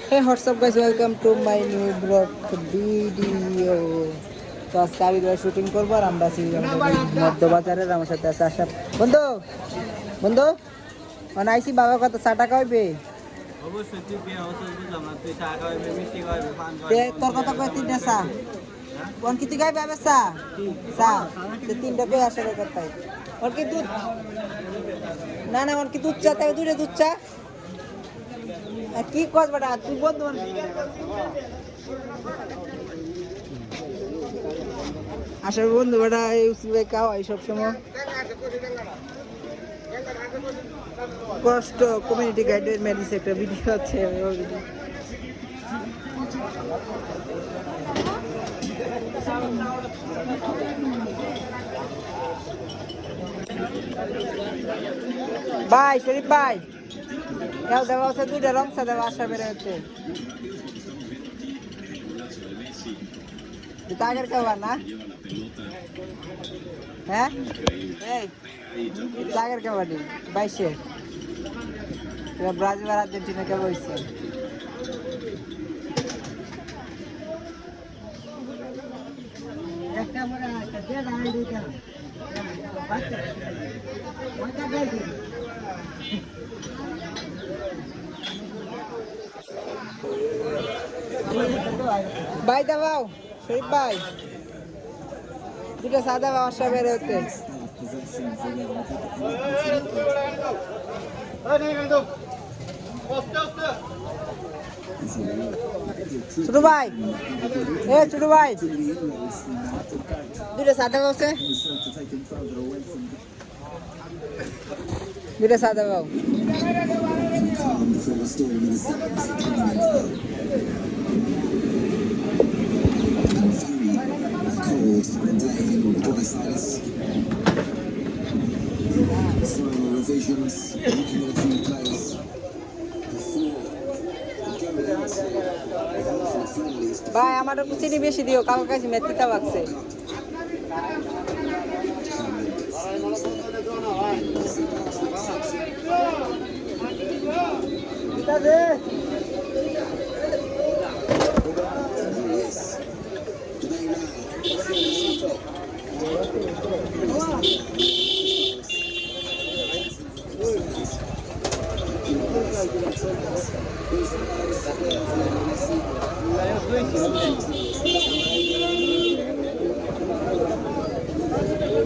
Hey, what's up guys? Welcome to my new vlog video. তো আজকে আমি shooting করবো আর আমরা আছি মধ্যবাজারের আমার সাথে আছে আশা বন্ধু বন্ধু মানে আইসি বাবা কত 100 টাকা হইবে অবশ্যই তুই বিয়ে অবশ্যই বুঝলাম না তুই চা খাওয়াবি মিষ্টি খাওয়াবি পান তোর কথা কয় তিনটা চা কোন কি তুই গাইবে আবে চা চা তিনটা কই আসে কথা ওর কি দুধ না না ওর কি দুধ চা তাই দুধ চা কি কস বেটা তুই বন্ধু আসলে বন্ধু বেটা এই উসবে খাও এই সব সময় কষ্ট কমিউনিটি গাইডের মেডিসে একটা ভিডিও আছে ভাই শরীফ ভাই কেউ দেওয়া আছে দুইটা রং সা দেওয়া আসা বেড়ে হচ্ছে আগের কেউ না হ্যাঁ এই আগের কেবাডি 22 ব্রাজিল আর আর্জেন্টিনা কেউ হয়েছে ভাই দাও শরীফ ভাই দুটো সাদা বাসা বেড়ে হতে ছোট ভাই ছোট ভাই দুটো সাদা বাসে দুটো সাদা বাবু ভাই আমার চিনি বেশি দিও কারোর কাছে মেথিটা লাগছে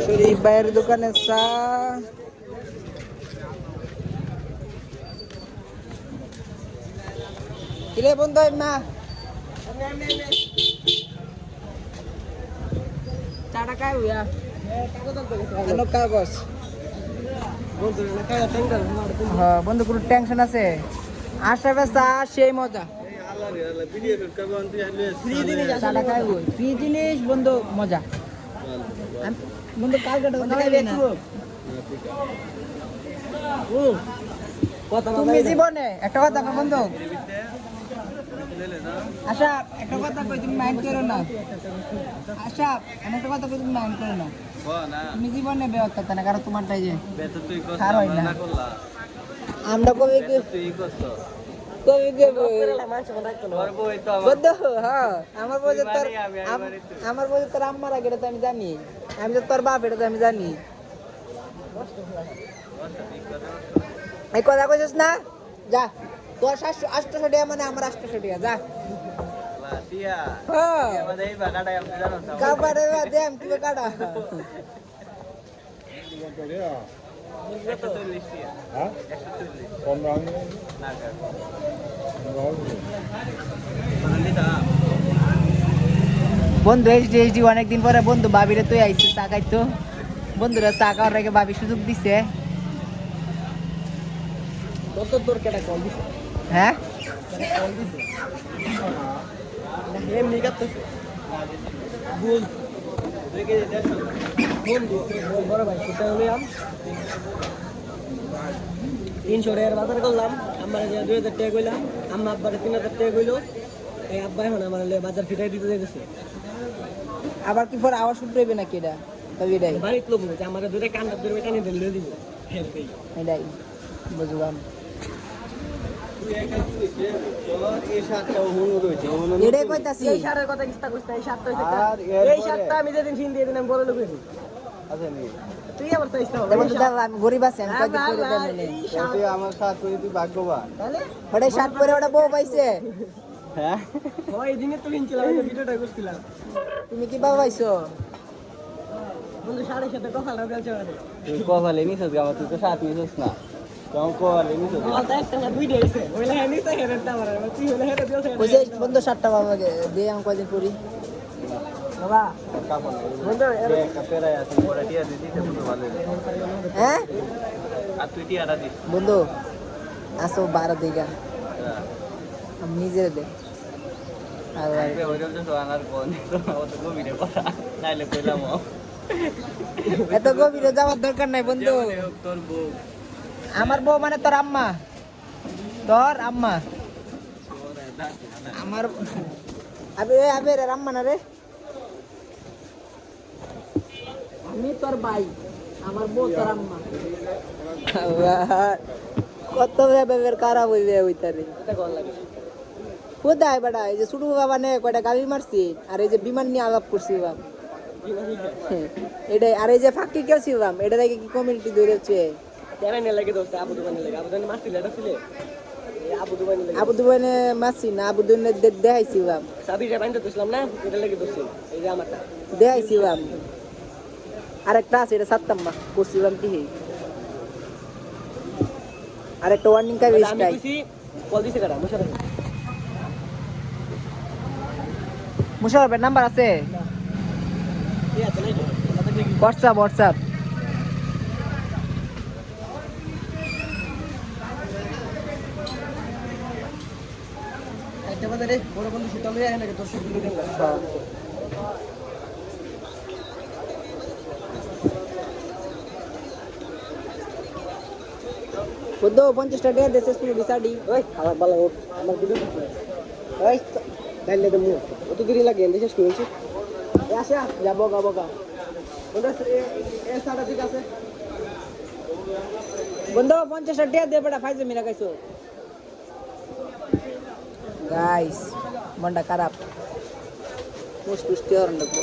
শরীফ ভাইয়ের দোকানে চা কিরে বন্ধু মা চাটা খাই হইয়া কাগজ হ্যাঁ বন্ধু কোনো টেনশন আছে আশা চা সেই মজা চাটা খাই ফ্রি জিনিস বন্ধু মজা বন্ধু কালকে তুমি জীবনে একটা কথা বন্ধু আশা একটা কথা কই তুমি মাইন্ড করো না আশা আমি একটা কথা কই তুমি মাইন্ড করো না তুমি জীবনে বেয়াত করতে না কারণ তোমারটাই যে খার হয় না আমরা কবে আমার বই তোর আম্মার আগে তো আমি জানি আমি তো তোর বাপ এটা তো আমি জানি এই কথা কইছিস না যা তোর 800 টাকা মানে আমার 800 টাকা যা কাপড়ে দেম তুই কাটা বন্ধু এইচডি অনেকদিন পরে বন্ধু ভাবিরে তুই আইসি চা খাইতো বন্ধুরা চা খাওয়ার আগে ভাবি সুযোগ দিছে হ্যাঁ তিনশো টাকার বাজার করলাম আমার 2000 টাকা কইলাম আম্মা আব্বার 3000 টাকা কইলো এই আব্বা এখন আমার বাজার ফিটাই দিতে যাইতেছে আবার কি পর আওয়াজ শুনতে হবে নাকি এটা তবে এটাই বাড়িতে লোক বলছে আমার দূরে কান্না দূরে টানিয়ে দিলে দিব এটাই বুঝলাম এই সাতটা হুন রয়েছে এটাই কইতাছি এই শার্টের কথা কিস্তা কইতা এই শার্টটা হইছে আর এরপরে- এই শার্টটা আমি যেদিন কিন দিয়ে দিলাম বড় লোক হইছি আছে নি তুই আবার চাইছ না বন্ধু দাও আমি গরিব আছি আমি কয়দিন পরে দেব মানে তুই আমার সাথ করে তুই ভাগ্যবান তাহলে ওটা শার্ট পরে ওটা বউ পাইছে হ্যাঁ ওই দিনে তো কিনছিলাম এই ভিডিওটা করছিলাম তুমি কি বাবা পাইছো বন্ধু শাড়ির সাথে কথা লাগাল চলে তুই কপালে নিছিস আমার তুই তো সাথ নিছিস না কেমন কপালে নিছিস বলতে একটা না দুই দিয়েছে ওইলা হ্যাঁ নিতে হেরেটা আমার তুই হলে হেরে দিয়েছে ওই যে বন্ধু শার্টটা বাবাকে দিয়ে আমি কয়দিন পরি বাবা কাপড় বন্ধু একটা পেরাই আছে পরে টিয়া দিতে তো ভালো হ্যাঁ আর তুই টিয়াটা দিস বন্ধু আসো 12 দিগা আমি নিজের দে আর ওই রকম তো আনার কোন অত গভীরে কথা নাইলে কইলাম এত গভীরে যাওয়ার দরকার নাই বন্ধু তোর বউ আমার বউ মানে তোর আম্মা তোর আম্মা আমার আবে আবে রে আম্মা না রে আমি তোর ভাই আমার বউ তোর আম্মা কত ব্যবহার খারাপ হইবে ওইটারে এটা কোন লাগে কোথায় বেটা এই যে ছোট বাবা নে কয়টা গাড়ি মারছি আর এই যে বিমান নিয়ে আলাপ করছি বাম এটাই আর এই যে ফাঁকি কেছি বাম এটা দেখে কি কমিউনিটি ধরেছে কেন নে লাগে দোস্ত আবু দুবানি লাগে আবু দুবানি মারছিল এটা ছিল এই আবু দুবানি লাগে আবু দুবাইনে মারছি না আবু দুবাইনে দেখাইছি বাম সাবিরে বাইন্দা দিছিলাম না এটা লাগে দোস্ত এই যে আমারটা দেখাইছি বাম আরেকটা আছে এটা সাতটাম মা করছি বাম কি আরেকটা ওয়ার্নিং কাই আমি বেস্টাই কইছি কল দিছে কারা মুশারফ মুশারফের নাম্বার আছে কি আছে নাই হোয়াটসঅ্যাপ একটা বাদে রে বড় বন্ধু সুতাম রে এখানে দর্শক দিলে দেন বুদ্ধ 50 টাকা দিয়ে দেশে শুনে বিসাডি ওই আমার ভালো আমার ভিডিও ওই ডাইলে দে মু অত দেরি লাগে এন্ড শেষ করেছি এ আসে যাবো গাবো গা বন্ধু এ সাড়া ঠিক আছে বন্ধু 50 টাকা দিয়ে বেটা ফাইজে মিরা গাইছো গাইস মনটা খারাপ পুষ্টি আর লাগবো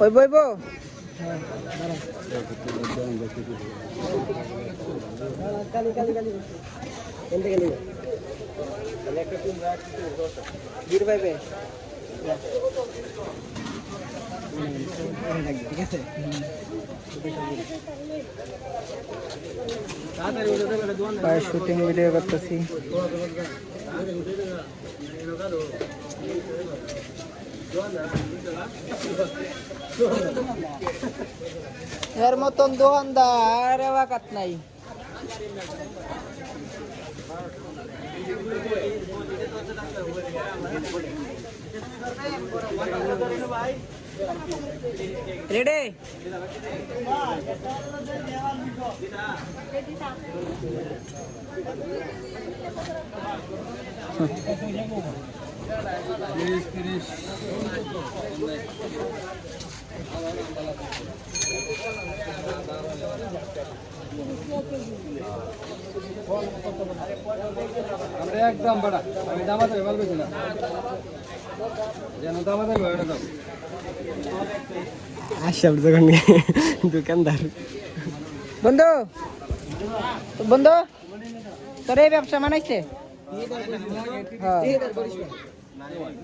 ওই বইবো কালি এন্ড গেলি গির পাইবে ঠিক আছে শুটিং ভিডিও করতেছি এর মতন দোকানদার এলাকাত নাই রেডি আমরা একদম বড় আমি দামাতে ভালো কইছি না যেন দামাতে ভালো দাও আশাব দোকান দোকানদার বন্ধু বন্ধু তোর এই ব্যবসা মানাইছে হ্যাঁ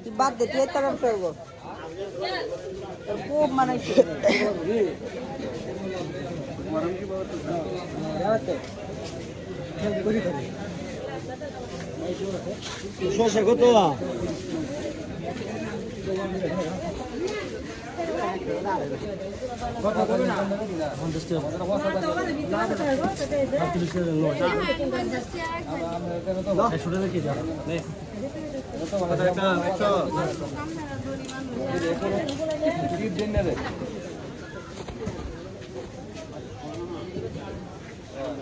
তুই বাদ দে তুই একটা ব্যবসা করবো খুব মানাইছে শশা কত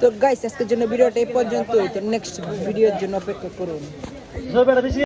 তো গাইস আজকের জন্য ভিডিওটা এই পর্যন্তই, তো নেক্সট ভিডিওর জন্য অপেক্ষা করুন।